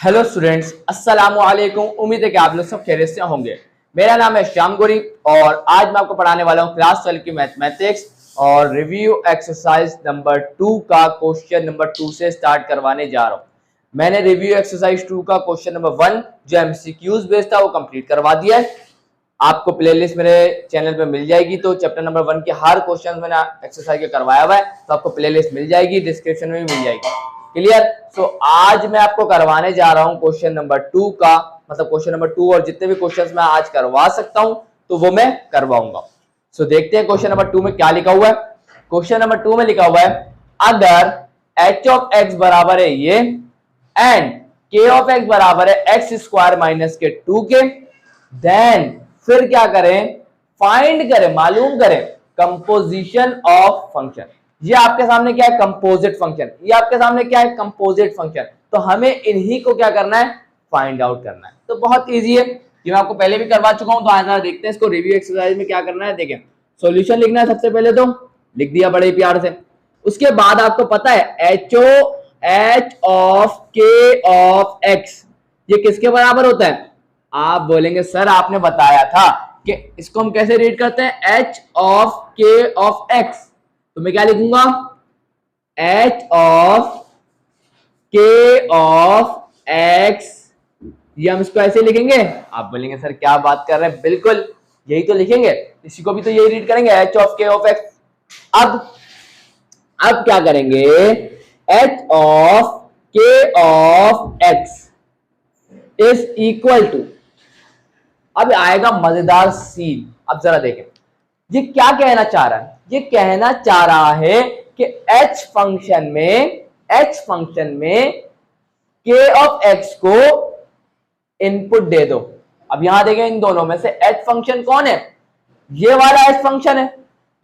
Hello students, अस्सलाम वालेकुम। उम्मीद है कि आप लोग सब खैरियत से होंगे। मेरा नाम है श्याम गोरी और आज मैं आपको पढ़ाने वाला हूँ क्लास 12 की मैथमेटिक्स और रिव्यू एक्सरसाइज नंबर 2 का क्वेश्चन नंबर 2 से स्टार्ट करवाने जा रहा हूँ। मैंने रिव्यू एक्सरसाइज 2 का क्वेश्चन नंबर 1 जो एमसीक्यूज बेस्ड था वो कंप्लीट करवा दिया है। आपको प्लेलिस्ट मेरे चैनल पे मिल जाएगी, तो चैप्टर नंबर 1 के हर क्वेश्चन मैंने एक्सरसाइज के करवाया हुआ है, तो आपको प्लेलिस्ट मिल जाएगी, डिस्क्रिप्शन में भी मिल जाएगी। क्लियर। सो आज मैं आपको करवाने जा रहा हूं क्वेश्चन नंबर 2 का, मतलब क्वेश्चन नंबर 2 और जितने भी क्वेश्चंस मैं आज करवा सकता हूं तो वो मैं करवाऊंगा। सो देखते हैं क्वेश्चन नंबर 2 में क्या लिखा हुआ है। क्वेश्चन नंबर 2 में लिखा हुआ है, अगर h ऑफ x बराबर है ये एंड k ऑफ x बराबर है x स्क्वायर माइनस के 2 के, देन फिर क्या करें, फाइंड करें, मालूम करें कंपोजिशन ऑफ फंक्शन। ये आपके सामने क्या है, कंपोजिट फंक्शन। ये आपके सामने क्या है, कंपोजिट फंक्शन। तो हमें इन्हीं को क्या करना है, फाइंड आउट करना है। तो बहुत इजी है, ये मैं आपको पहले भी करवा चुका हूं। तो आज देखते हैं इसको रिव्यू एक्सरसाइज में क्या करना है। देखें, सॉल्यूशन लिखना है। सबसे पहले तो लिख दिया बड़े प्यार से। उसके बाद आपको पता है h of k of x ये किसके बराबर होता है। आप बोलेंगे सर आपने बताया था कि इसको हम कैसे रीड करते हैं, h of k of x। तो मैं क्या लिखूंगा, h of k of x। ये हम इसको ऐसे लिखेंगे। आप बोलेंगे सर क्या बात कर रहे हैं, बिल्कुल यही तो लिखेंगे, इसी को भी तो यही रीड करेंगे, h of k of x। अब क्या करेंगे, h of k of x is equal to, अब आएगा मजेदार सीन। अब जरा देखें ये क्या कहना चाह रहा है। ये कहना चाह रहा है कि h फंक्शन में k ऑफ x को इनपुट दे दो। अब यहां देखें इन दोनों में से h फंक्शन कौन है, ये वाला h फंक्शन है।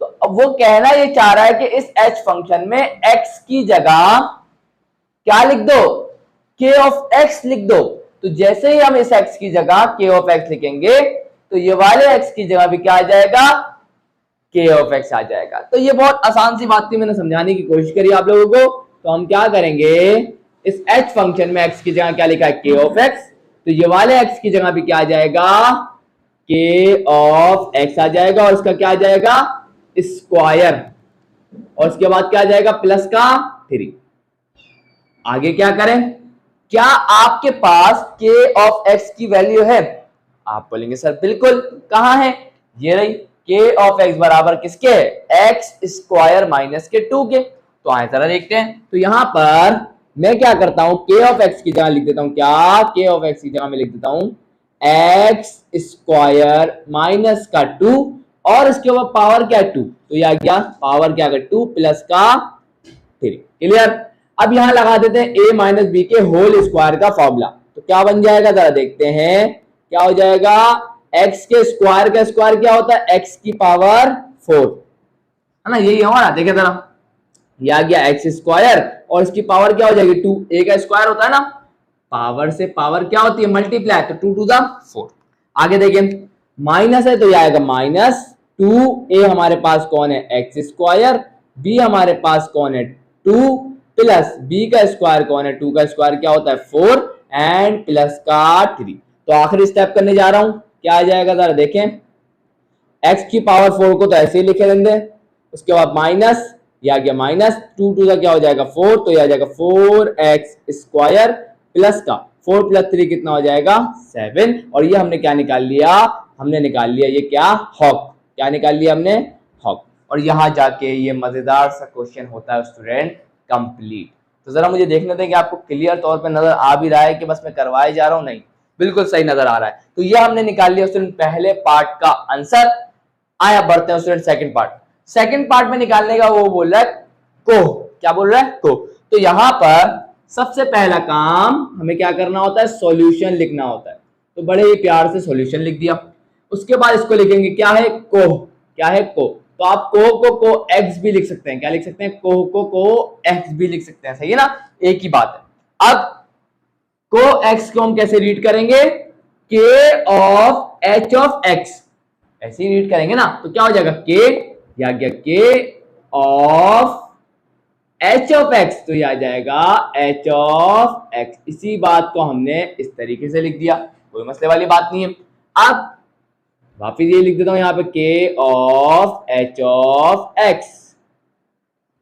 तो अब वो कहना ये चाह रहा है कि इस h फंक्शन में x की जगह क्या लिख दो, k ऑफ x लिख दो। तो जैसे ही हम इस x की जगह k ऑफ x लिखेंगे तो ये वाले x की जगह भी क्या आ जाएगा, k ऑफ x आ जाएगा। तो ये बहुत आसान सी बात थी, मैंने समझाने की कोशिश करी आप लोगों को। तो हम क्या करेंगे, इस h फंक्शन में x की जगह क्या लिखा है, k ऑफ x। तो ये वाले x की जगह भी क्या आ जाएगा, k ऑफ x आ जाएगा और इसका क्या आ जाएगा, स्क्वायर, और उसके बाद क्या आ जाएगा, प्लस का 3। आगे क्या करें, क्या आपके पास k ऑफ x की वैल्यू है। आप बोलेंगे सर बिल्कुल, कहां है, ये रही, k ऑफ x बराबर किसके, x स्क्वायर माइनस के 2 के। तो आए जरा देखते हैं। तो यहां पर मैं क्या करता हूं, k ऑफ x की जगह लिख देता हूं, क्या, k ऑफ x की जगह मैं लिख देता हूं x स्क्वायर माइनस का 2 और इसके ऊपर पावर क्या है 2। तो यह क्या, पावर क्या है 2 प्लस का 3। क्लियर। अब यहां लगा देते हैं a माइनस बी के होल स्क्वायर का फॉर्मूला। तो क्या बन जाएगा, जरा देखते हैं क्या हो जाएगा, x के स्क्वायर का स्क्वायर क्या होता है, x की पावर 4 है ना, यही होगा ना। देखिए जरा, ये आ गया x स्क्वायर और इसकी पावर क्या हो जाएगी 2, a का स्क्वायर होता है ना, पावर से पावर क्या होती है, मल्टीप्लाई, तो 2 टू द 4। आगे देखिए माइनस है तो ये आएगा माइनस 2a, हमारे पास कौन है, x स्क्वायर, b हमारे पास कौन है 2 प्लस b का स्क्वायर कौन है, 2 का स्क्वायर क्या होता है 4 एंड प्लस का 3। तो आखिरी स्टेप करने जा रहा हूं, क्या आ जाएगा जरा देखें, x की पावर 4 को तो ऐसे ही लिखे देंगे, उसके बाद माइनस, ये आ गया माइनस 2 टू का क्या हो जाएगा 4, तो ये आ जाएगा 4x स्क्वायर प्लस का 4 प्लस 3 कितना हो जाएगा 7। और ये हमने क्या निकाल लिया, हमने निकाल लिया ये क्या, हॉक। क्या निकाल लिया हमने, हॉक। और यहां जाके ये मजेदार सा क्वेश्चन होता है स्टूडेंट कंप्लीट। तो जरा मुझे देखने दें कि आपको क्लियर तौर पे नजर आ भी रहा है कि बस मैं करवाए जा रहा हूं, नहीं बिल्कुल सही नजर आ रहा है। तो ये हमने निकाल लिया स्टूडेंट पहले पार्ट का आंसर। आया बढ़ते हैं student second part. Second part में निकालने का वो बोल रहा है को, क्या बोल रहा है को। तो यहां पर सबसे पहला काम हमें क्या करना होता है, सॉल्यूशन लिखना होता है। तो बड़े ही प्यार से सॉल्यूशन लिख दिया। उसके बाद इसको लिखेंगे क्या है, को, क्या है को। तो आप को x भी लिख सकते हैं, क्या लिख सकते हैं, को x भी लिख सकते हैं, सही है ना, एक ही बात है। अब को x को हम कैसे रीड करेंगे, k of h of x, ऐसे ही रीड करेंगे ना। तो क्या हो जाएगा k, या गया k of h of x, तो ये आ जाएगा एच ऑफ एक्स। इसी बात को हमने इस तरीके से लिख दिया, कोई मसले वाली बात नहीं है। अब वापिस ये लिख देता हूं यहाँ पे k of h of x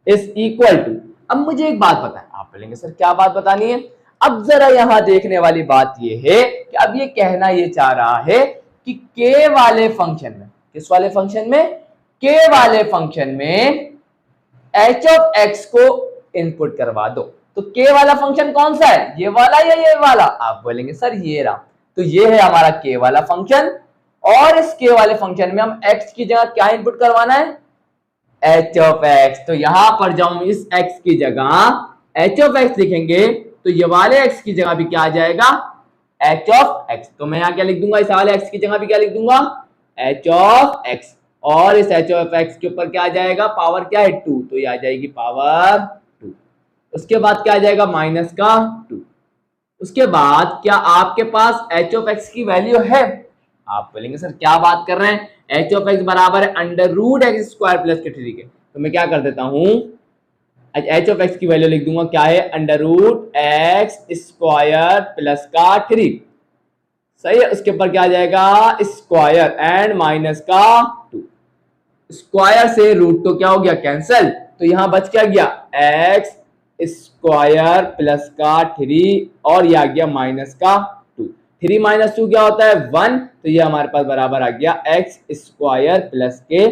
is equal to, अब मुझे एक बात बताएं। आप बोलेंगे सर क्या बात बतानी है? अब जरा यहां देखने वाली बात ये है कि अब ये कहना ये चाह रहा है कि के वाले फंक्शन में, किस वाले फंक्शन में? के वाले फंक्शन में एच ऑफ एक्स को इनपुट करवा दो। तो के वाला फंक्शन कौन सा है, ये वाला या ये वाला? आप बोलेंगे सर ये रहा। तो ये है हमारा के वाला फंक्शन, और इस के वाले फंक्शन में हम एक्स की जगह क्या इनपुट करवाना है? H of x. तो यहां पर जब हम इस एक्स की जगह एच ऑफ एक्स लिखेंगे तो ये वाले एक्स की जगह भी क्या आ जाएगा? H of x. तो मैं यहां क्या लिख दूंगा? इस वाले एक्स की जगह भी क्या लिख दूंगा? H of x. और इस एच ऑफ एक्स के ऊपर क्या आ जाएगा? पावर क्या है? 2, तो ये आ जाएगी पावर 2। उसके बाद क्या आ जाएगा? माइनस का 2। उसके बाद क्या आपके पास एच ऑफ एक्स की वैल्यू है? आप बोलेंगे सर क्या बात कर रहे हैं, एच ऑफ एक्स बराबर है under root x square plus के 3 के। तो मैं क्या कर देता हूं, एच ऑफ एक्स की वैल्यू लिख दूंगा, क्या है? Under root x square plus का 3। सही है। उसके ऊपर क्या आ जाएगा? स्क्वायर एंड माइनस का 2। स्क्वायर से रूट तो क्या हो गया? कैंसिल। तो यहां बच क्या गया? एक्स स्क्वायर प्लस का 3, और ये आ गया माइनस का 2। 3 माइनस 2 क्या होता है? 1। तो ये हमारे पास बराबर आ गया एक्स स्क्वायर प्लस के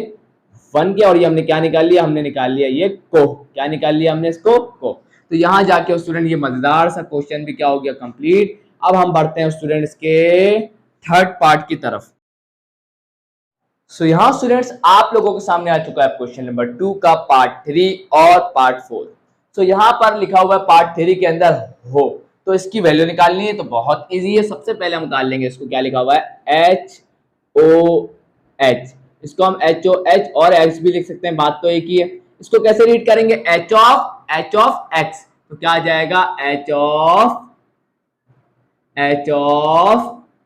1 के, और ये हमने क्या निकाल लिया? हमने निकाल लिया ये को। क्या निकाल लिया हमने? इसको को। तो यहां जाके स्टूडेंट ये मजेदार सा क्वेश्चन भी क्या हो गया? कंप्लीट। अब हम बढ़ते हैं स्टूडेंट्स के थर्ड पार्ट की तरफ। सो यहां स्टूडेंट्स आप लोगों के सामने आ चुका है क्वेश्चन नंबर 2 का पार्ट 3 और पार्ट 4। सो यहां पर लिखा हुआ है पार्ट 3 के अंदर हो, तो इसकी वैल्यू निकालनी है। तो बहुत इजी है, सबसे पहले हम निकाल लेंगे इसको। क्या लिखा हुआ है? H o h. इसको हम एच ओ एच और एक्स भी लिख सकते हैं, बात तो एक ही है। इसको कैसे रीड करेंगे? H of x. तो क्या आ जाएगा? H of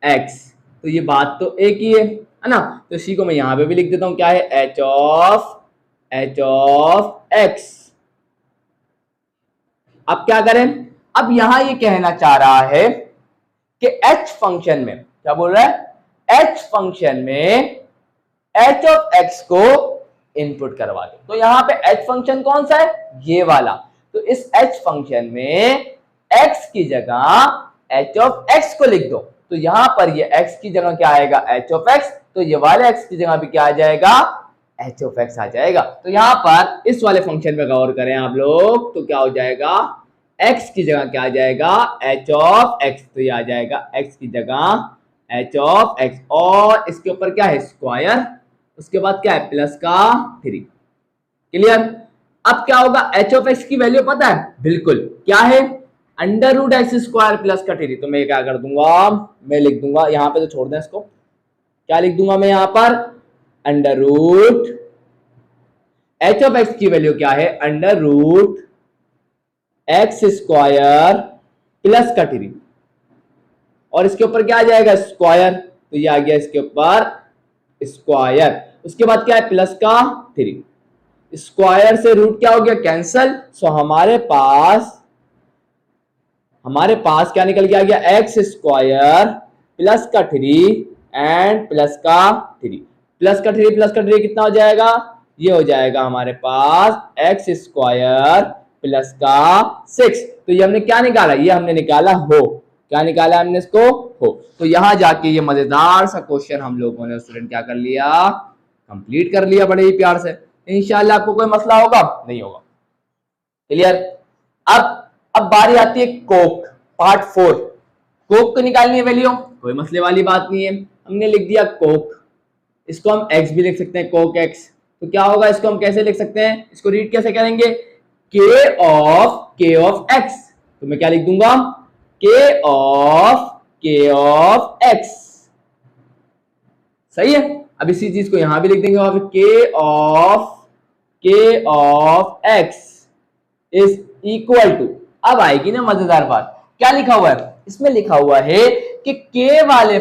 x. तो ये बात तो एक ही है ना? तो इसी को मैं यहां पे भी लिख देता हूं, क्या है? H of x. अब क्या करें? अब यहां ये कहना चाह रहा है कि एच फंक्शन में, क्या बोल रहा है? एच फंक्शन में एच ऑफ एक्स को इनपुट करवा दो। तो यहां पे एच फंक्शन कौन सा है? ये वाला। तो इस एच फंक्शन में एक्स की जगह एच ऑफ एक्स को लिख दो। तो यहां पर ये एक्स की जगह क्या आएगा? H of x. तो ये वाले एक्स की जगह भी क्या आ जाएगा? एच ऑफ एक्स आ जाएगा। तो यहां पर इस वाले फंक्शन पे गौर करें आप लोग, तो क्या हो जाएगा? एक्स की जगह क्या आ जाएगा? H of x. तो ये आ जाएगा एक्स की जगह एच ऑफ एक्स, और इसके ऊपर क्या है? स्क्वायर। उसके बाद क्या है? प्लस का 3। क्लियर? अब क्या होगा? एच ऑफ एक्स की वैल्यू पता है? बिल्कुल, क्या है? Under root x square plus का 3। तो मैं क्या कर दूंगा? मैं लिख दूंगा यहां पे, तो छोड़ दें इसको। क्या लिख दूंगा मैं यहां पर? Under root h of x की वैल्यू क्या है? Under root x square plus का 3, और इसके ऊपर क्या आ जाएगा? स्क्वायर। तो ये आ गया इसके ऊपर स्क्वायर। उसके बाद क्या है? प्लस का 3। स्क्वायर से रूट क्या हो गया? कैंसल। सो हमारे पास क्या निकल के आ गया? एक्स स्क्वायर प्लस का 3 एंड प्लस का 3। प्लस का 3 कितना हो जाएगा? ये हो जाएगा हमारे पास एक्स स्क्वायर प्लस का 6। तो ये हमने क्या निकाला? ये हमने निकाला हो। क्या निकाला हमने? इसको हो। तो यहां जाके ये मजेदार सा क्वेश्चन हम लोगों ने स्टूडेंट क्या कर लिया? कंप्लीट कर लिया बड़े ही प्यार से। इंशाल्लाह आपको कोई मसला होगा? नहीं होगा। क्लियर? अब बारी आती है कोक, पार्ट 4। कोक को निकालनी है वैल्यू, कोई मसले वाली बात नहीं है। हमने लिख दिया कोक। इसको हम एक्स भी लिख सकते हैं, कोक एक्स। तो क्या होगा? इसको हम कैसे लिख सकते हैं? इसको रीड कैसे करेंगे? के ऑफ एक्स। तो मैं क्या लिख दूंगा? के ऑफ एक्स। सही है। अब इसी चीज को यहां भी लिख देंगे, और k of x is equal to, अब आएगी ना मजेदार बात। क्या लिखा हुआ है? इसमें लिखा हुआ है कि के वाले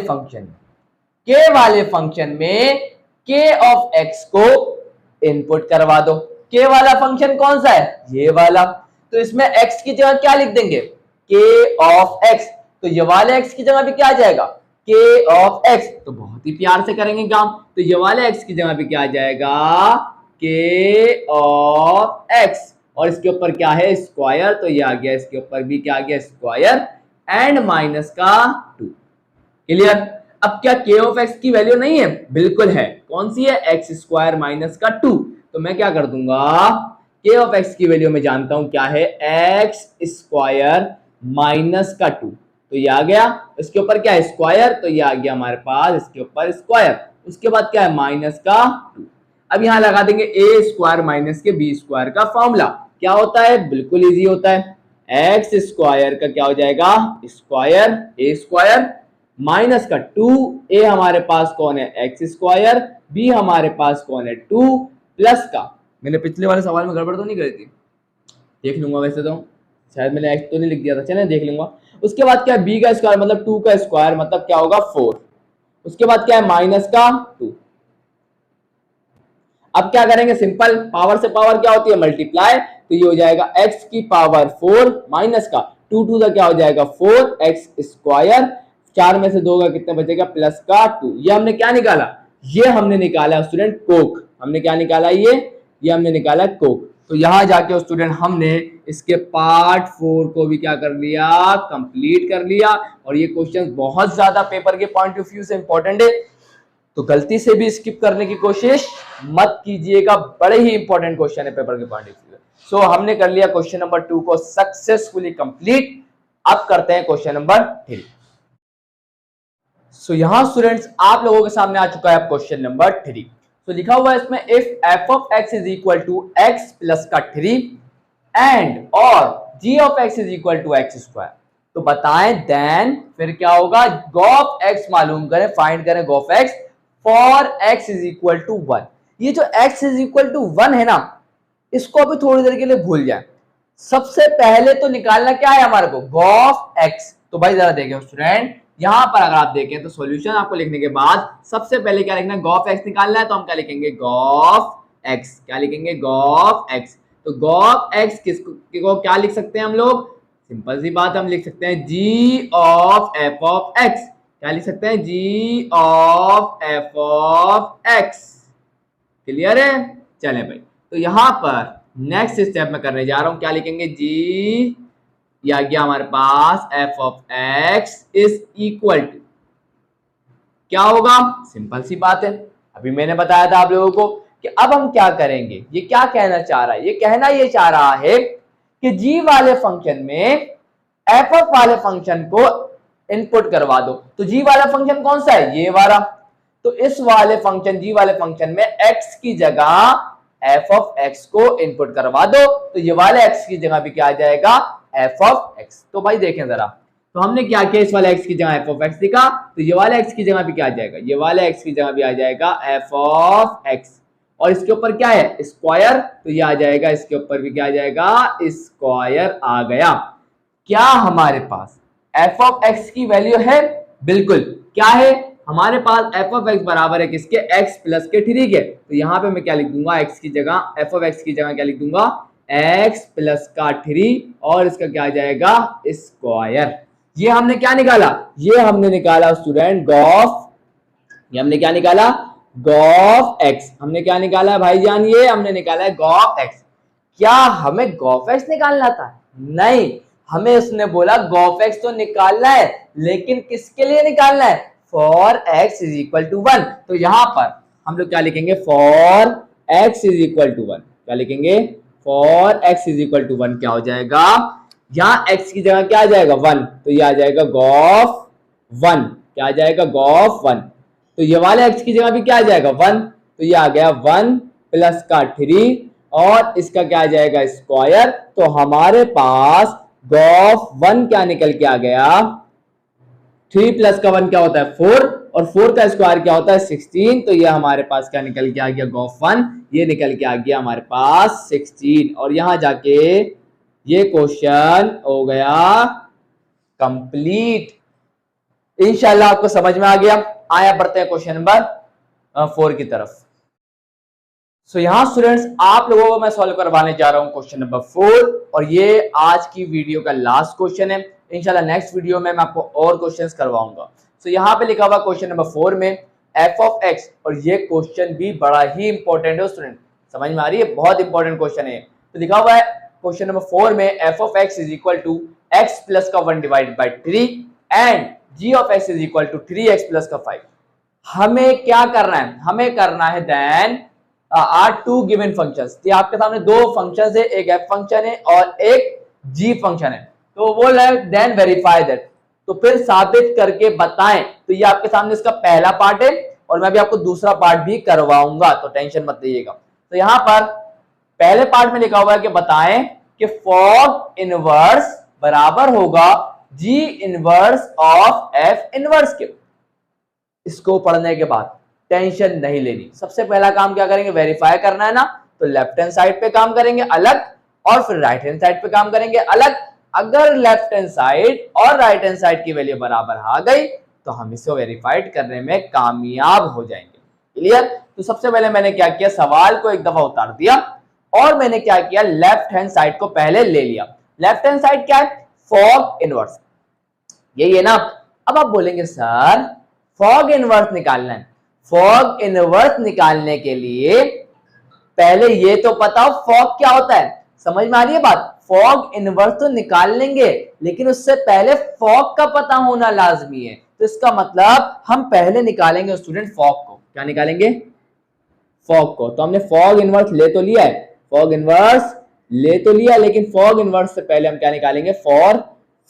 फंक्शन में के ऑफ एक्स को इनपुट करवा दो। के वाला फंक्शन कौन सा है, ये वाला। तो इसमें x की जगह क्या लिख देंगे, k ऑफ x। तो ये वाले x की जगह भी क्या आ जाएगा, k ऑफ x। तो बहुत ही प्यार से करेंगे काम। तो ये वाले x की जगह भी क्या आ जाएगा, k ऑफ x। और इसके ऊपर क्या है, स्क्वायर। तो ये आ गया, इसके ऊपर भी क्या आ गया, स्क्वायर एंड माइनस का 2। क्लियर। अब क्या k ऑफ x की वैल्यू नहीं है, बिल्कुल है। कौन सी है, x स्क्वायर माइनस का 2। तो मैं क्या कर दूंगा, k ऑफ x की वैल्यू मैं जानता हूं क्या है, x स्क्वायर माइनस का 2। तो ये आ गया, इसके ऊपर क्या है, स्क्वायर। तो ये आ गया हमारे पास इसके ऊपर स्क्वायर। उसके बाद क्या है, माइनस का 2। अब यहां लगा देंगे a स्क्वायर माइनस के b स्क्वायर का फॉर्मूला। क्या होता है, बिल्कुल इजी होता है। एक्स स्क्वायर का क्या हो जाएगा, स्क्वायर a स्क्वायर माइनस का 2a हमारे पास कौन है, एक्स स्क्वायर, b हमारे पास कौन है 2 प्लस का, मैंने पिछले वाले सवाल में गड़बड़ तो नहीं करी थी, देख लूंगा वैसे तो शायद मैंने एक्स तो नहीं लिख दिया था, चलिए देख लूंगा। उसके बाद क्या है, b का स्क्वायर मतलब 2 का स्क्वायर मतलब क्या होगा 4। उसके बाद क्या है, माइनस का 2। अब क्या करेंगे, सिंपल, पावर से पावर क्या होती है, मल्टीप्लाई। तो ये हो जाएगा x की पावर 4 माइनस का 2 टू का क्या हो जाएगा 4x स्क्वायर। 4 में से 2 का कितना बचेगा, प्लस का 2। ये हमने क्या निकाला, ये हमने निकाला स्टूडेंट कोक। हमने क्या निकाला, ये हमने निकाला कोक। तो यहां जाके स्टूडेंट हमने इसके पार्ट 4 को भी क्या कर लिया, कंप्लीट कर लिया। और ये क्वेश्चन बहुत ज्यादा पेपर के पॉइंट ऑफ व्यू से इंपॉर्टेंट है, तो गलती से भी स्किप करने की कोशिश मत कीजिएगा। बड़े ही इंपॉर्टेंट क्वेश्चन है पेपर के पॉइंट ऑफ व्यू से। सो हमने कर लिया क्वेश्चन नंबर 2 को सक्सेसफुली कंप्लीट। अब करते हैं क्वेश्चन नंबर 3। सो यहां स्टूडेंट्स आप लोगों के सामने आ चुका है क्वेश्चन नंबर 3। तो लिखा हुआ है इसमें, if f of x is equal to x plus का 3 एंड और g of x is equal to x square, तो बताएं देन फिर क्या होगा, गॉफ x मालूम करें, फाइंड करें g of x for x is equal to 1। ये जो x इज इक्वल टू 1 है ना, इसको अभी थोड़ी देर के लिए भूल जाए। सबसे पहले तो निकालना क्या है हमारे को, गॉफ x। तो भाई जरा देखें स्टूडेंट, यहां पर अगर आप देखें तो सॉल्यूशन आपको लिखने के बाद सबसे पहले क्या लिखना है, गॉफ x निकालना है। तो हम क्या लिखेंगे, गॉफ x। क्या लिखेंगे, गॉफ x। तो गॉफ x किसको क्या लिख सकते हैं हम लोग, सिंपल सी बात, हम लिख सकते हैं g of f of x। क्या लिख सकते हैं, g of f of x। Clear है, चले भाई। तो यहां पर नेक्स्ट स्टेप में करने जा रहा हूं, क्या लिखेंगे, g या गया हमारे पास f of x is equal to, क्या होगा, सिंपल सी बात है, अभी मैंने बताया था आप लोगों को कि अब हम क्या करेंगे। ये क्या कहना चाह रहा है, ये कहना ये चाह रहा है कि g वाले फंक्शन में f ऑफ वाले फंक्शन को इनपुट करवा दो। तो g वाला फंक्शन कौन सा है, ये वाला। तो इस वाले फंक्शन g वाले फंक्शन में x की जगह f ऑफ x को इनपुट करवा दो। तो ये वाले x की जगह भी क्या आ जाएगा, f ऑफ x। तो भाई देखें जरा, तो हमने क्या किया, इस वाले x की जगह f ऑफ x लिखा। तो ये वाले x की जगह भी क्या आ जाएगा, ये वाले x की जगह भी आ जाएगा f ऑफ x। और इसके ऊपर क्या है, स्क्वायर। तो ये आ जाएगा, इसके ऊपर भी क्या आ जाएगा, स्क्वायर आ गया। क्या हमारे पास f ऑफ x की वैल्यू है, बिल्कुल। क्या है हमारे पास, f ऑफ x बराबर है किसके, x प्लस के 3 के। तो यहाँ पे मैं क्या लिख दूंगा, x की जगह, f ऑफ x की जगह क्या लिख दूंगा, x प्लस का 3 और इसका क्या आ जाएगा, स्क्वायर। ये हमने क्या निकाला, ये हमने निकाला स्टूडेंट गॉफ, ये हमने क्या निकाला, गॉफ x। हमने क्या निकाला है भाईजान, ये हमने निकाला है गॉफ x। क्या हमें गॉफ x निकालना था, नहीं, हमें उसने बोला गॉफ x तो निकालना है, लेकिन किसके लिए निकालना है, for x is equal to 1। तो यहां पर हम लोग क्या लिखेंगे, for x is equal to 1। क्या लिखेंगे, for x is equal to 1। क्या हो जाएगा, यहां x की जगह क्या आ जाएगा, 1। तो ये आ जाएगा गॉफ 1। क्या आ जाएगा, गॉफ 1। तो ये वाले x की जगह भी क्या आ जाएगा, 1। तो ये आ गया 1 प्लस का 3 और इसका क्या आ जाएगा, स्क्वायर। तो हमारे पास गॉफ 1 क्या निकल के आ गया, 3 प्लस का 1 क्या होता है 4 और 4 का स्क्वायर क्या होता है 16। तो ये हमारे पास क्या निकल के आ गया, गॉफ 1, ये निकल के आ गया हमारे पास 16। और यहां जाके ये क्वेश्चन हो गया कंप्लीट। इंशाल्लाह आपको समझ में आ गया। आया बढ़ते हैं क्वेश्चन नंबर 4 की तरफ। सो यहाँ स्टूडेंट्स आप लोगों को मैं सॉल्व करवाने जा रहा हूँ क्वेश्चन नंबर 4 और ये आज की वीडियो का लास्ट क्वेश्चन है। इंशाल्लाह नेक्स्ट वीडियो में मैं आपको और क्वेश्चंस करवाऊंगा। सो यहाँ पे लिखा हुआ क्वेश्चन नंबर 4 में f ऑफ x, और ये क्वेश्चन भी बड़ा ही इंपॉर्टेंट है स्टूडेंट, समझ में आ रही है, बहुत इंपॉर्टेंट क्वेश्चन है। तो लिखा हुआ है क्वेश्चन नंबर 4 में f of x is equal to x plus का 1 divided by 3 and g of x is equal to 3x plus का 5। हमें क्या करना है, हमें करना है then are two given functions. ये आपके सामने दो फंक्शंस है, एक f फंक्शन है और एक g फंक्शन है। तो वो देन वेरीफाई दैट, तो फिर साबित करके बताएं। तो ये आपके सामने इसका पहला पार्ट है और मैं भी आपको दूसरा पार्ट भी करवाऊंगा, तो टेंशन मत लीजिएगा। तो यहां पर पहले पार्ट में लिखा हुआ है कि बताएं कि फॉग इनवर्स बराबर होगा g inverse of f inverse के। इसको पढ़ने के बाद टेंशन नहीं लेनी, सबसे पहला काम क्या करेंगे, वेरीफाई करना है ना, तो लेफ्ट हैंड साइड पे काम करेंगे अलग और फिर राइट हैंड साइड पे काम करेंगे अलग। अगर लेफ्ट हैंड साइड और राइट हैंड साइड की वैल्यू बराबर आ गई तो हम इसको वेरीफाइड करने में कामयाब हो जाएंगे। क्लियर? तो सबसे पहले मैंने क्या किया, सवाल को एक दफा उतार दिया और मैंने क्या किया, लेफ्ट हैंड साइड को पहले ले लिया। लेफ्ट हैंड साइड क्या है, फॉग इनवर्स, यही है ना। अब आप बोलेंगे सर फॉग इनवर्स निकालना है, फॉग इनवर्स निकालने के लिए पहले ये तो पता हो फॉग क्या होता है, समझ में आ रही है बात। फॉग इनवर्स तो निकाल लेंगे लेकिन उससे पहले फॉग का पता होना लाजमी है। तो इसका मतलब हम पहले निकालेंगे स्टूडेंट फॉग को। क्या निकालेंगे, फॉग को। तो हमने फॉग इनवर्स ले तो लिया है, फॉग इनवर्स ले तो लिया, लेकिन फॉग इनवर्स से पहले हम क्या निकालेंगे, फॉर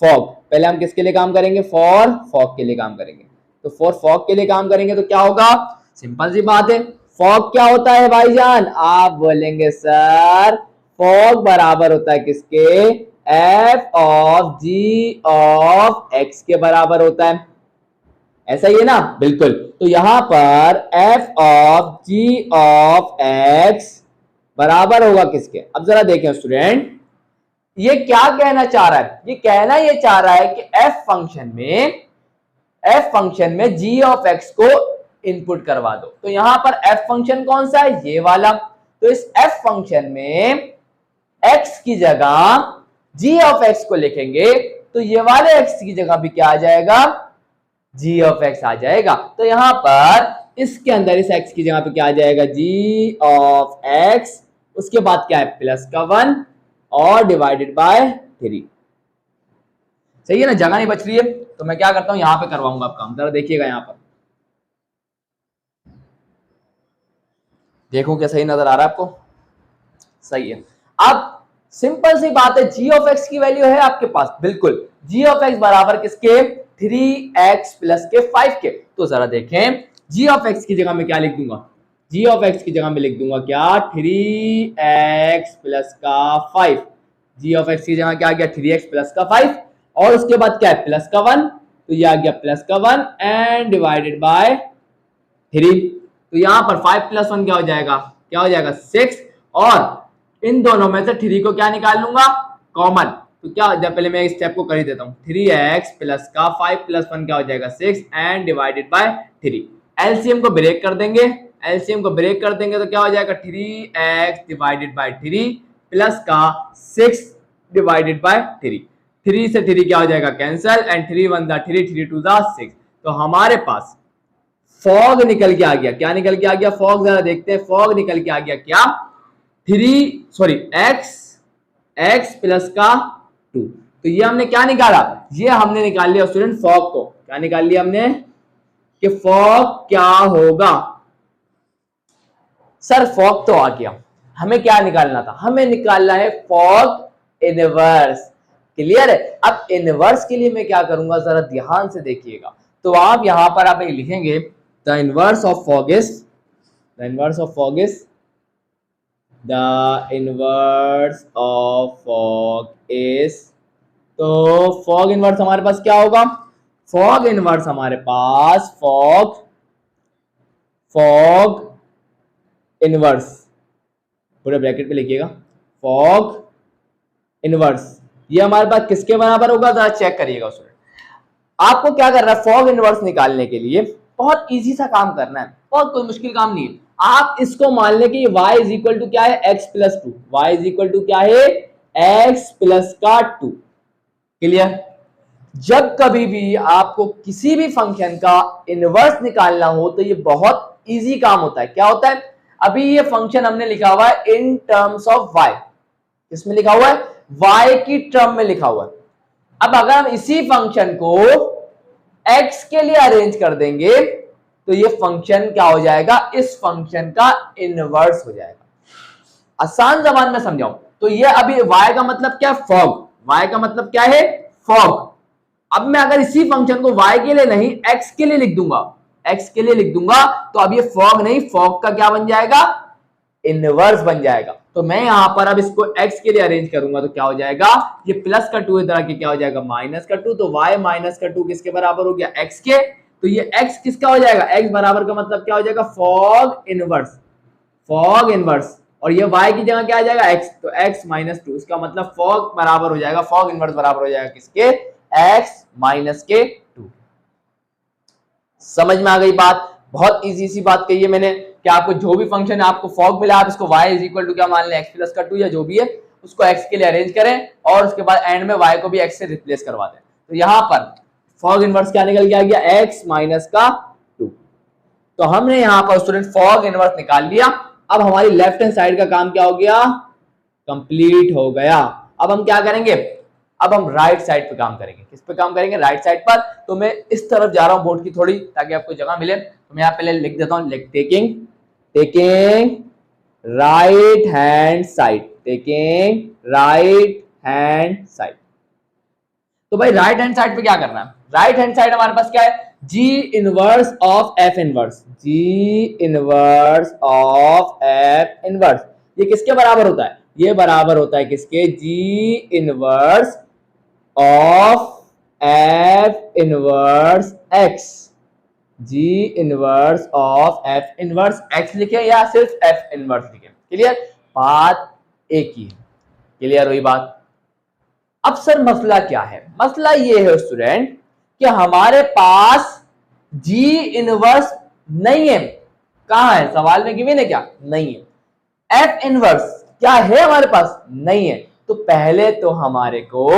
फॉग। पहले हम किसके लिए काम करेंगे, फॉर फॉग के लिए काम करेंगे। तो फॉर फॉग के लिए काम करेंगे तो क्या होगा, सिंपल सी बात है, फॉग क्या होता है भाईजान, आप बोलेंगे सर फॉग बराबर होता है किसके, f of g of x के बराबर होता है, ऐसा ही है ना, बिल्कुल। तो यहां पर f of g of x बराबर होगा किसके। अब जरा देखें स्टूडेंट, ये क्या कहना चाह रहा है, ये कहना ये चाह रहा है कि f फंक्शन में g ऑफ x को इनपुट करवा दो। तो यहां पर f फंक्शन कौन सा है, ये वाला। तो इस f फंक्शन में x की जगह g ऑफ x को लिखेंगे तो ये वाले x की जगह भी क्या आ जाएगा, g ऑफ x आ जाएगा। तो यहां पर इसके अंदर इस x की जगह पे क्या आ जाएगा, g ऑफ x, उसके बाद क्या है प्लस का 1 और डिवाइडेड बाय 3। सही है ना, जगह नहीं बच रही है तो मैं क्या करता हूं, यहां पे करवाऊंगा आप काम। जरा देखिएगा यहां पर, देखो क्या सही नजर आ रहा है आपको, सही है। अब सिंपल सी बात है, g ऑफ x की वैल्यू है आपके पास, बिल्कुल g ऑफ x बराबर किसके, 3x प्लस के 5 के। तो जरा देखें g ऑफ x की जगह में क्या लिख दूंगा, g ऑफ x की जगह में लिख दूंगा क्या, 3x प्लस का 5। g ऑफ x की जगह क्या आ गया, 3x प्लस का 5 और उसके बाद क्या है प्लस का 1, तो ये आ गया प्लस का 1 एंड डिवाइडेड बाय 3। तो यहां पर 5 प्लस 1 क्या हो जाएगा, क्या हो जाएगा 6, और इन दोनों में से 3 को क्या निकाल लूंगा, कॉमन। तो क्या, जब पहले मैं इस स्टेप को कर ही देता हूं, 3x प्लस का 5 प्लस 1 क्या हो जाएगा 6 एंड डिवाइडेड बाय 3। एलसीएम को ब्रेक कर देंगे, एलसीएम को ब्रेक कर देंगे तो क्या हो जाएगा, 3x डिवाइडेड बाय 3 प्लस का 6 डिवाइडेड बाय 3। 3 से 3 क्या हो जाएगा कैंसल एंड 3 1 दा 3, 3 2 दा 6। तो हमारे पास फॉग निकल के आ गया, क्या निकल के आ गया, फॉग जरा देखते हैं, फॉग निकल के आ गया क्या, x प्लस का 2। तो ये हमने क्या निकाला, ये हमने निकाल लिया स्टूडेंट फॉग को। क्या निकाल लिया हमने, कि फॉग क्या होगा। सर फॉग तो आ गया, हमें क्या निकालना था, हमें निकालना है फॉग इनवर्स। क्लियर है। अब इनवर्स के लिए मैं क्या करूंगा, जरा ध्यान से देखिएगा। तो आप यहां पर आप लिखेंगे the inverse of fog is, the inverse of fog is, the inverse of fog is, तो फॉग इनवर्स हमारे पास क्या होगा, फॉग इनवर्स हमारे पास फॉग इनवर्स पूरे ब्रैकेट पे लिखिएगा, फॉग इनवर्स ये हमारे पास किसके बराबर होगा, जरा चेक करिएगा स्टूडेंट। आपको क्या करना है, फॉग इनवर्स निकालने के लिए बहुत इजी सा काम करना है, बहुत कोई मुश्किल काम नहीं है। आप इसको मान लें कि y इज इक्वल टू क्या है, x plus two, y is equal to क्या है, x प्लस का 2। क्लियर? जब कभी भी आपको किसी भी फंक्शन का इनवर्स निकालना हो तो ये बहुत इजी काम होता है। क्या होता है, अभी ये फंक्शन हमने लिखा हुआ है इन टर्म्स ऑफ y, किसमें लिखा हुआ है, y की टर्म में लिखा हुआ है। अब अगर हम इसी फंक्शन को x के लिए अरेंज कर देंगे तो ये फंक्शन क्या हो जाएगा, इस फंक्शन का इनवर्स हो जाएगा। आसान जबान में समझाऊं तो ये अभी y का मतलब क्या है, फॉग, y का मतलब क्या है, फॉग। अब मैं अगर इसी फंक्शन को y के लिए नहीं x के लिए लिख दूंगा, x के लिए लिख दूंगा तो अब ये फॉग नहीं, फॉग का क्या बन जाएगा, इनवर्स बन जाएगा। तो मैं यहां पर अब इसको x के लिए अरेंज करूंगा तो क्या हो जाएगा, ये प्लस का 2 इधर आके क्या हो जाएगा, माइनस का 2। तो y माइनस का 2 किसके बराबर हो गया, x के। तो ये x किसका हो जाएगा, x बराबर का मतलब क्या हो जाएगा, फॉग इनवर्स, फॉग इनवर्स। और ये y की जगह क्या आ जाएगा, x, तो x माइनस 2, इसका मतलब फॉग बराबर हो जाएगा, फॉग इनवर्स बराबर हो जाएगा किसके, x माइनस के 2। समझ में आ गई बात? बहुत इजी सी बात कही है मैंने कि आपको जो भी फंक्शन आपको फॉग मिला, आप इसको y इज इक्वल टू क्या मान लें, x प्लस का 2 या जो भी है उसको x के लिए अरेंज करें और उसके बाद एंड में y को भी x से रिप्लेस करवा दें। तो यहां पर फॉग इनवर्स क्या निकल के आ गया, x माइनस का 2। तो हमने यहां पर स्टूडेंट फॉग इनवर्स निकाल लिया। अब हमारी लेफ्ट हैंड साइड का काम क्या हो गया, कंप्लीट हो गया। अब हम क्या करेंगे, अब हम राइट साइड पे काम करेंगे। किस पे काम करेंगे, राइट साइड पर। तो मैं इस तरफ जा रहा हूं बोर्ड की थोड़ी, ताकि आपको जगह मिले। तो मैं यहाँ पहले लिख देता हूं, taking right hand side, taking right hand side. तो भाई राइट हैंड साइड पे क्या करना है, राइट हैंड साइड हमारे पास क्या है, g inverse of f inverse, g inverse of f inverse. ये किसके बराबर होता है, ये बराबर होता है किसके, g inverse of f inverse x, g inverse of f inverse x लिखे या सिर्फ f इनवर्स लिखे। क्लियर, बात एक ही है। क्लियर हुई बात? अब सर मसला क्या है, मसला ये है स्टूडेंट कि हमारे पास g इनवर्स नहीं है। कहां है, सवाल में गिवन है क्या, नहीं है। f इनवर्स क्या है हमारे पास, नहीं है। तो पहले तो हमारे को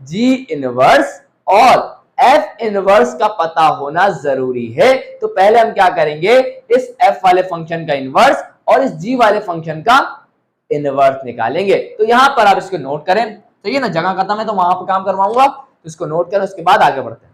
g इनवर्स और f इनवर्स का पता होना जरूरी है। तो पहले हम क्या करेंगे, इस f वाले फंक्शन का इनवर्स और इस g वाले फंक्शन का इनवर्स निकालेंगे। तो यहां पर आप इसको नोट करें, तो ये ना जगह खत्म है तो वहां पर काम करवाऊंगा, तो इसको नोट करें, उसके बाद आगे बढ़ते हैं।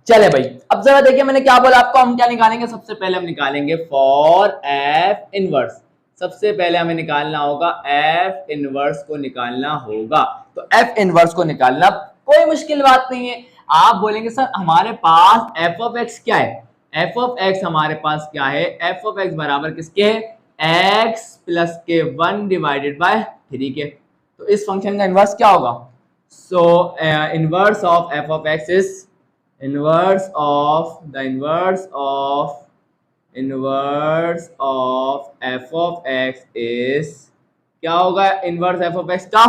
चले भाई, अब जरा देखिए मैंने क्या बोला आपको, हम क्या निकालेंगे, सबसे पहले हम निकालेंगे फॉर f इनवर्स। सबसे पहले हमें निकालना होगा f इनवर्स को निकालना होगा। तो f इनवर्स को निकालना कोई मुश्किल बात नहीं है। आप बोलेंगे सर हमारे पास f ऑफ x क्या है, f ऑफ x हमारे पास क्या है, f ऑफ x बराबर किसके है, x प्लस के 1 डिवाइडेड बाय 3 के। तो इस फंक्शन का इनवर्स क्या होगा, सो inverse of f of x is inverse of the inverse of f of x is क्या होगा, इनवर्स f ऑफ x का,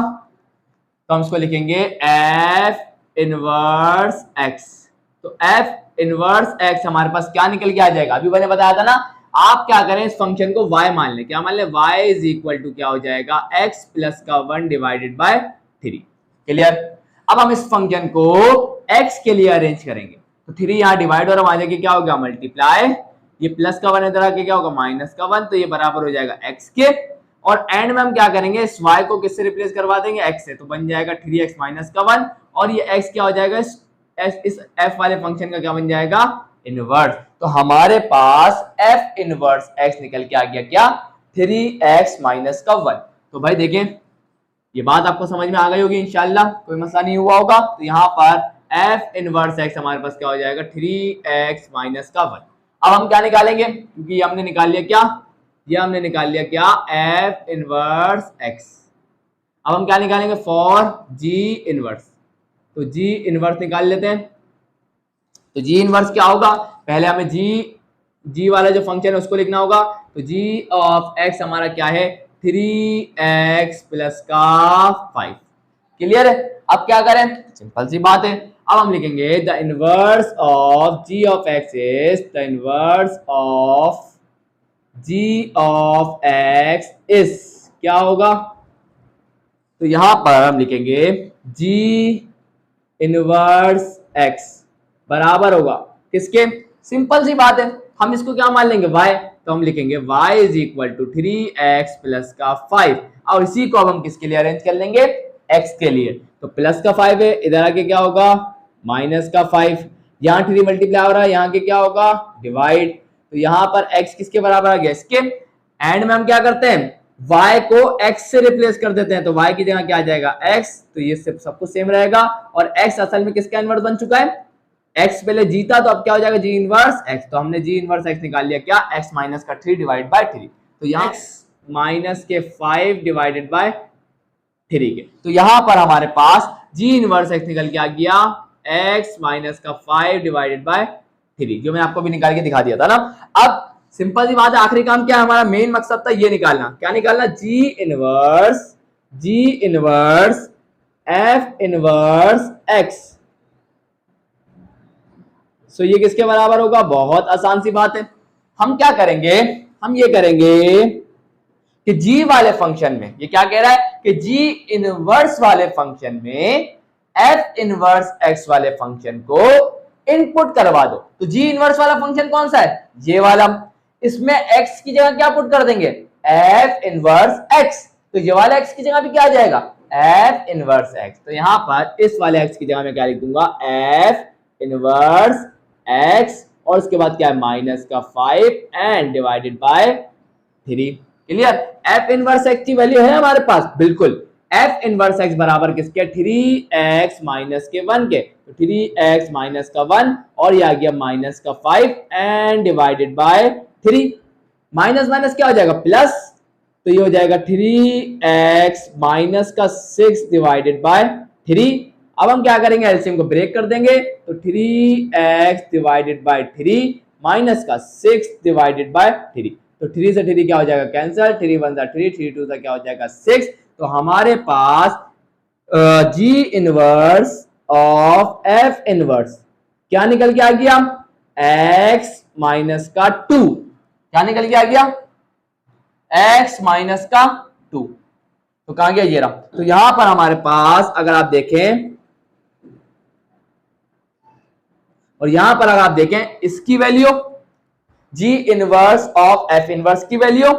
तो हम इसको लिखेंगे f इनवर्स x। तो f इनवर्स x हमारे पास क्या निकल के आ जाएगा, अभी मैंने बताया था ना, आप क्या करें, इस फंक्शन को y मान लें। क्या मान लें, y इज इक्वल टू क्या हो जाएगा, x प्लस का 1 डिवाइडेड बाय 3। क्लियर? अब हम इस फंक्शन को x के लिए अरेंज करेंगे। तो 3 यहाँ डिवाइड और आ जाएगी, क्या हो गया, मल्टीप्लाई, ये प्लस का 1 इधर आके क्या होगा, माइनस का 1, तो ये बराबर हो जाएगा x के। और एंड में हम क्या करेंगे, इस y को किससे रिप्लेस करवा देंगे, x से, तो बन जाएगा 3x माइनस का 1, और ये x क्या हो जाएगा, इस f वाले फंक्शन का क्या बन जाएगा, इनवर्स। तो हमारे पास f इनवर्स x निकल के आ गया क्या, 3x माइनस का 1। तो भाई देखें, ये बात आपको समझ में आ गई होगी इंशाल्लाह, कोई मसला नहीं हुआ होगा। तो यहाँ पर f इनवर्स x हमारे पास क्या हो जाएगा, 3x माइनस का 1। अब हम क्या निकालेंगे, क्योंकि ये हमने निकाल लिया क्या, ये हमने निकाल लिया क्या, f इनवर्स x। अब हम क्या निकालेंगे, फॉर g इनवर्स। तो g इनवर्स निकाल लेते हैं। तो g इनवर्स क्या होगा, पहले हमें g वाला जो फंक्शन है उसको लिखना होगा। तो g ऑफ x हमारा क्या है, 3x प्लस का 5। क्लियर है? अब क्या करें, सिंपल सी बात है, अब हम लिखेंगे the inverse of g of x is the inverse of g of x is क्या होगा, तो यहां पर हम लिखेंगे g इनवर्स x बराबर होगा किसके, सिंपल सी बात है, हम इसको क्या मान लेंगे y, तो हम लिखेंगे y is equal to 3x plus का 5, और इसी को अब हम किसके लिए अरेंज कर लेंगे, x के लिए, तो प्लस का 5 है, इधर आके क्या होगा माइनस का 5, यहाँ 3 मल्टीप्लाई हो रहा है, यहाँ के क्या होगा डिवाइड, तो यहाँ पर x किसके बराबर आ गया इसके, एंड में हम क्या करते हैं y को x से रिप्लेस कर देते हैं, तो y की जगह क्या आ जाएगा x, तो ये सब कुछ सेम रहेगा, और x असल में किसका इनवर्स बन चुका है, x पहले जी था, तो अब क्या हो जाएगा g इनवर्स x, तो हमने g इनवर्स x निकाल लिया क्या, x माइनस का 3 डिवाइड बाय 3, तो यहाँ x माइनस के 5 डिवाइडेड बाय 3 के, तो यहाँ पर हमारे पास g इनवर्स x निकल के आ गया x माइनस का 5 डिवाइडेड बाय 3, जो मैं आपको भी निकाल के दिखा दिया था ना। अब सिंपल सी बात है, आखिरी काम क्या है, हमारा मेन मकसद था ये निकालना, क्या निकालना, g inverse f inverse x, सो ये किसके बराबर होगा, बहुत आसान सी बात है, हम क्या करेंगे, हम ये करेंगे कि g वाले फंक्शन में, ये क्या कह रहा है कि g इनवर्स वाले फंक्शन में f इनवर्स x वाले फंक्शन को इनपुट करवा दो, तो g इनवर्स वाला फंक्शन कौन सा है, ये वाला, इसमें x की जगह क्या पुट कर देंगे, f इनवर्स x, तो ये वाला x की जगह भी क्या आ जाएगा, f इनवर्स x, तो यहां पर इस वाले x की जगह में क्या लिख दूंगा, f इनवर्स x, और उसके बाद क्या है माइनस का 5 and divided by 3, clear, f inverse x की वैल्यू है हमारे पास, बिल्कुल, f इनवर्स x बराबर किसके, 3x माइनस के 1 के, तो 3x माइनस का 1 और ये आ गया माइनस का 5 and divided by 3, minus minus क्या हो जाएगा प्लस, तो ये हो जाएगा 3x माइनस का 6 डिवाइडेड बाय 3, अब हम क्या करेंगे एलसीएम को ब्रेक कर देंगे, तो 3x डिवाइडेड बाय 3 माइनस का 6 डिवाइडेड बाय 3, तो 3 से 3 क्या हो जाएगा कैंसिल, 3 1 जा 3, 3 2 क्या हो जाएगा 6, तो हमारे पास g inverse of f inverse क्या निकल के आ गया, x माइनस का 2, क्या निकल के आ गया, x माइनस का 2, तो कहां गया ये रहा, तो यहां पर हमारे पास अगर आप देखें, और यहां पर अगर आप देखें इसकी value g inverse of f inverse की वैल्यू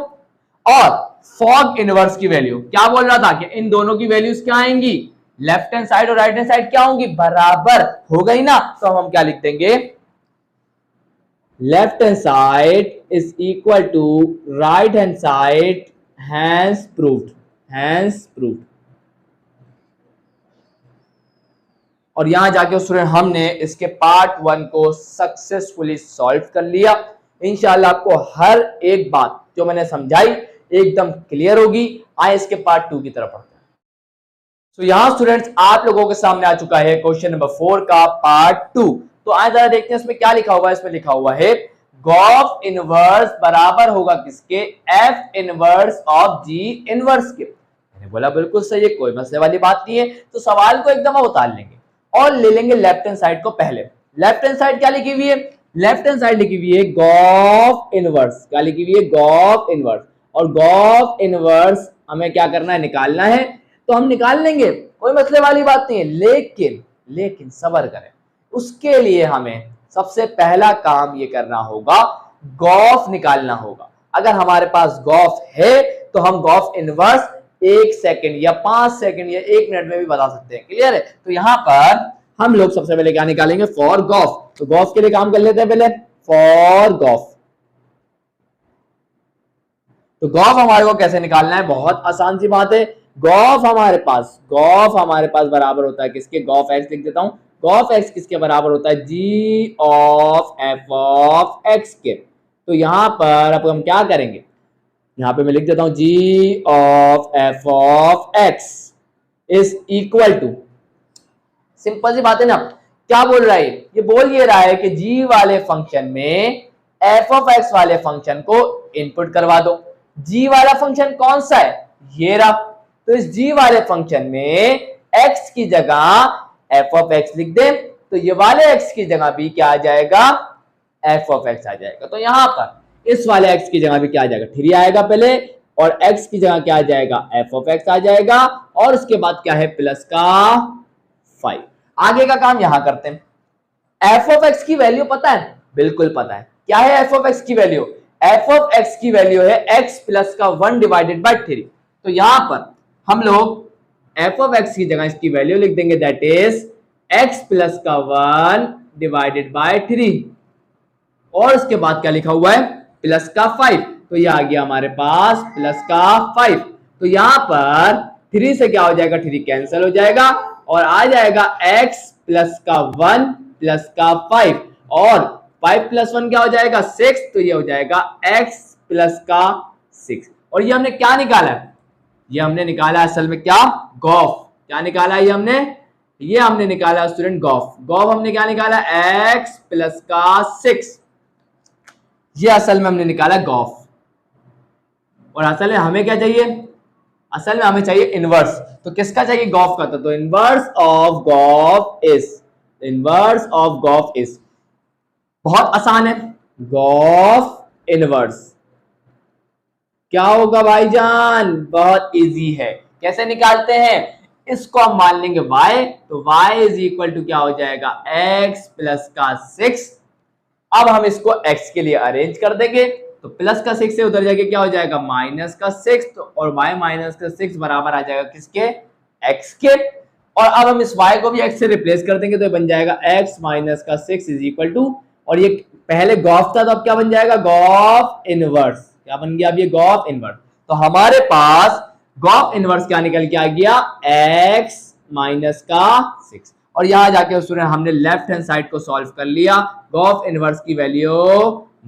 और फॉग इनवर्स की वैल्यू, क्या बोल रहा था कि इन दोनों की वैल्यूज क्या आएंगी, लेफ्ट हैंड साइड और राइट हैंड साइड क्या होंगी, बराबर हो गई ना, तो हम क्या लिख देंगे, left hand side is equal to right hand side, hence proved, hence proved, और यहां जाके स्टूडेंट हमने इसके पार्ट 1 को सक्सेसफुली सॉल्व कर लिया, इंशाल्लाह आपको हर एक बात जो मैंने समझाई एकदम क्लियर होगी। आए इसके पार्ट 2 की तरफ पढ़ते हैं। तो यहां स्टूडेंट्स आप लोगों के सामने आ चुका है क्वेश्चन नंबर 4 का पार्ट 2। तो आए जरा देखते हैं इसमें क्या लिखा हुआ है। इसमें लिखा हुआ है गॉफ इनवर्स बराबर होगा किसके, F inverse of ji inverse के। मैंने बोला बिल्कुल सही है, कोई मसले वाली बात नहीं है। तो सवाल को एकदम हम उतार लेंगे और ले लेंगे लेफ्ट हैंड साइड को पहले। लेफ्ट हैंड साइड क्या लिखी हुई है, लेफ्ट हैंड साइड लिखी हुई है गॉफ इनवर्स, क्या लिखी हुई है गॉफ इनवर्स, और गॉफ इनवर्स हमें क्या करना है, निकालना है। तो हम निकाल लेंगे, कोई मसले वाली बात नहीं है, लेकिन सब्र करें। उसके लिए हमें सबसे पहला काम ये करना होगा, गॉफ निकालना होगा। अगर हमारे पास गॉफ है तो हम गॉफ इनवर्स 1 सेकंड या 5 सेकंड या 1 मिनट में भी बता सकते हैं। क्लियर है। तो यहां पर हम लोग सबसे पहले क्या निकालेंगे, फॉर गॉफ। तो गॉफ के लिए काम कर लेते हैं पहले, फॉर गॉफ। तो गॉफ हमारे को कैसे निकालना है, बहुत आसान सी बात है। गॉफ हमारे पास बराबर होता है किसके, गॉफ एक्स लिख देता हूं। गॉफ एक्स किसके बराबर होता है, जी ऑफ एफ ऑफ एक्स के। तो यहां पर अब हम क्या करेंगे, यहां पे मैं लिख देता हूं g of f of x is equal to, simple सी बात है ना। क्या बोल रहा है ये बोल ये रहा है कि जी वाले फंक्शन में एफ ऑफ एक्स वाले फंक्शन को इनपुट करवा दो। जी वाला फंक्शन कौन सा है, ये रहा। तो इस जी वाले फंक्शन में x की जगह एफ ऑफ एक्स लिख दे, तो ये वाले x की जगह भी क्या आ जाएगा, एफ ऑफ एक्स आ जाएगा। तो यहां पर इस वाले x की जगह पे क्या आ जाएगा 3 आएगा पहले, और x की जगह क्या आ जाएगा f ऑफ x आ जाएगा, और उसके बाद क्या है प्लस का 5। आगे का काम यहां करते हैं। f ऑफ x की वैल्यू पता है? बिल्कुल पता है। क्या है f ऑफ x की वैल्यू? f ऑफ x की वैल्यू है x प्लस का 1 डिवाइडेड बाय 3। तो यहां पर हम लोग f ऑफ x की जगह इसकी वैल्यू लिख देंगे, दैट इज x प्लस का 1 डिवाइडेड बाय 3, और उसके बाद क्या लिखा हुआ है प्लस का 5। तो ये आ गया हमारे पास प्लस का 5। तो यहां पर 3 से क्या हो जाएगा 3 कैंसिल हो जाएगा, और आ जाएगा x प्लस का 1 प्लस का 5, और 5 प्लस 1 क्या हो जाएगा 6। तो ये हो जाएगा x प्लस का 6। और ये हमने क्या निकाला है? ये हमने निकाला असल में क्या गॉफ। क्या निकाला है ये हमने निकाला स्टूडेंट गॉफ। गॉफ हमने क्या निकाला x प्लस का 6। ये असल में हमने निकाला गॉफ। और असल में हमें क्या चाहिए? असल में हमें चाहिए इनवर्स। तो किसका चाहिए? गॉफ का। तो इनवर्स ऑफ गॉफ इज बहुत आसान है। गॉफ इनवर्स क्या होगा भाईजान? बहुत इजी है। कैसे निकालते हैं? इसको हम मान लेंगे y, तो y इज इक्वल टू क्या हो जाएगा x प्लस का 6। अब हम इसको x के लिए अरेंज कर देंगे, तो प्लस का 6 से उधर जाके क्या हो जाएगा माइनस का 6, तो और y माइनस का 6 बराबर आ जाएगा किसके? x के। और अब हम इस y को भी x से रिप्लेस कर देंगे, तो ये बन जाएगा x माइनस का 6 इज इक्वल टू, और ये पहले गॉफ था तो अब क्या बन जाएगा गॉफ इनवर्स। क्या बन गया अब ये गॉफ इनवर्स। तो हमारे पास गॉफ इनवर्स क्या निकल के आ गया x माइनस का 6। और यहां जाके स्टूडेंट हमने लेफ्ट हैंड साइड को सॉल्व कर लिया, गॉफ इनवर्स की वैल्यू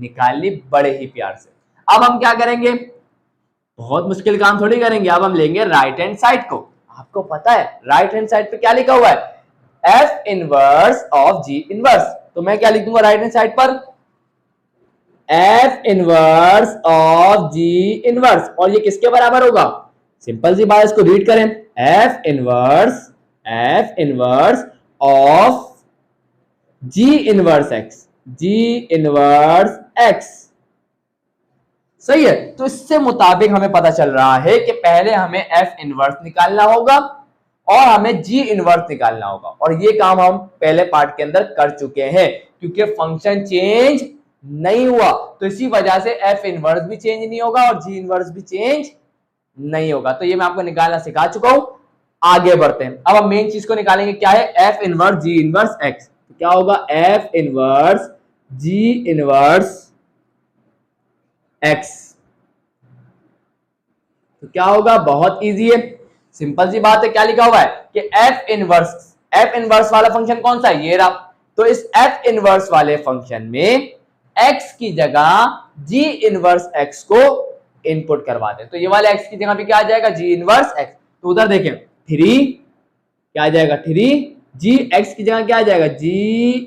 निकाल ली बड़े ही प्यार से। अब हम क्या करेंगे? बहुत मुश्किल काम थोड़ी करेंगे, अब हम लेंगे राइट हैंड साइड को। आपको पता है राइट हैंड साइड पे क्या लिखा हुआ है? f inverse of g inverse. तो मैं क्या लिख दूंगा राइट हैंड साइड पर? f inverse of g inverse. और ये किसके बराबर होगा? सिंपल सी बात, इसको रीड करें, f inverse of g inverse x। सही है। तो इससे मुताबिक हमें पता चल रहा है कि पहले हमें f इनवर्स निकालना होगा और हमें g इनवर्स निकालना होगा, और ये काम हम पहले पार्ट के अंदर कर चुके हैं, क्योंकि फंक्शन चेंज नहीं हुआ तो इसी वजह से f इनवर्स भी चेंज नहीं होगा और g इनवर्स भी चेंज नहीं होगा। तो ये मैं आपको निकालना सिखा चुका हूं। आगे बढ़ते हैं। अब हम मेन चीज को निकालेंगे, क्या है? f inverse g inverse x। तो क्या होगा f inverse g inverse x। तो क्या होगा? बहुत इजी है, सिंपल सी बात है। क्या लिखा हुआ है कि f इनवर्स वाला फंक्शन कौन सा है? ये रहा। तो इस f इनवर्स वाले फंक्शन में x की जगह g इनवर्स x को इनपुट करवा दें। तो ये वाले x की जगह पे क्या आ जाएगा? g inverse x। तो उधर देखें 3 क्या आ जाएगा 3, g x की जगह क्या आ जाएगा g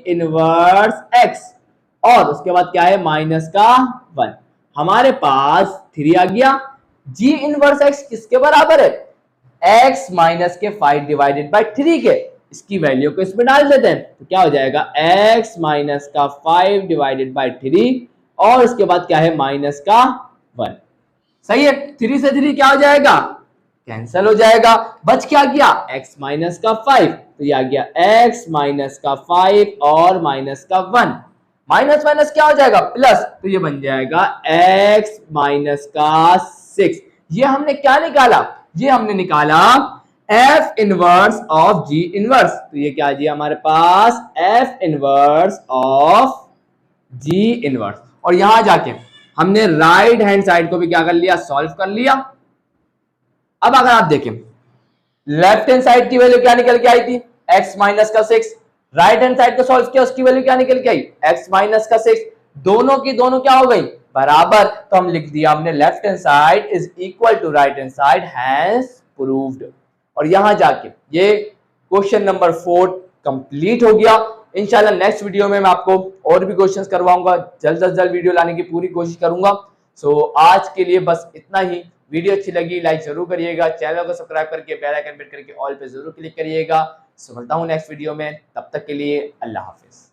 इनवर्स x, और उसके बाद क्या है माइनस का 1। हमारे पास 3 आ गया। g इनवर्स x किसके बराबर है? x माइनस के 5 डिवाइडेड बाय 3 के। इसकी वैल्यू को इसमें डाल देते हैं, तो क्या हो जाएगा x माइनस का 5 डिवाइडेड बाय 3, और उसके बाद क्या है माइनस का 1। सही है। 3 से 3 क्या हो जाएगा? कैंसिल हो जाएगा। बच क्या गया? x माइनस का 5। तो ये आ गया x माइनस का 5 और माइनस का 1। माइनस माइनस क्या हो जाएगा? प्लस। तो ये बन जाएगा x माइनस का 6। ये हमने क्या निकाला? ये हमने निकाला f inverse of g inverse. तो ये क्या जी हमारे पास f inverse of g inverse. और यहां जाके हमने राइट हैंड साइड को भी क्या कर लिया? सॉल्व कर लिया। अब अगर आप देखें लेफ्ट हैंड साइड की वैल्यू क्या निकल के आई थी? x माइनस का 6। राइट हैंड साइड को सॉल्व किया, उसकी वैल्यू क्या निकल के आई? x माइनस का 6। दोनों की दोनों क्या हो गई? बराबर। तो हम लिख दिया हमने left hand side is equal to right hand side, hence proved. और यहां जाके ये क्वेश्चन नंबर 4 कंप्लीट हो गया। इंशाल्लाह नेक्स्ट वीडियो में मैं आपको और भी क्वेश्चंस करवाऊंगा, जल्द से जल्द वीडियो लाने की पूरी कोशिश करूंगा। सो आज के लिए बस इतना ही। वीडियो अच्छी लगी लाइक जरूर करिएगा, चैनल को सब्सक्राइब करके बेल आइकन हिट करके ऑल पे जरूर क्लिक करिएगा। सो मिलता हूं नेक्स्ट वीडियो में, तब तक के लिए अल्लाह हाफिज।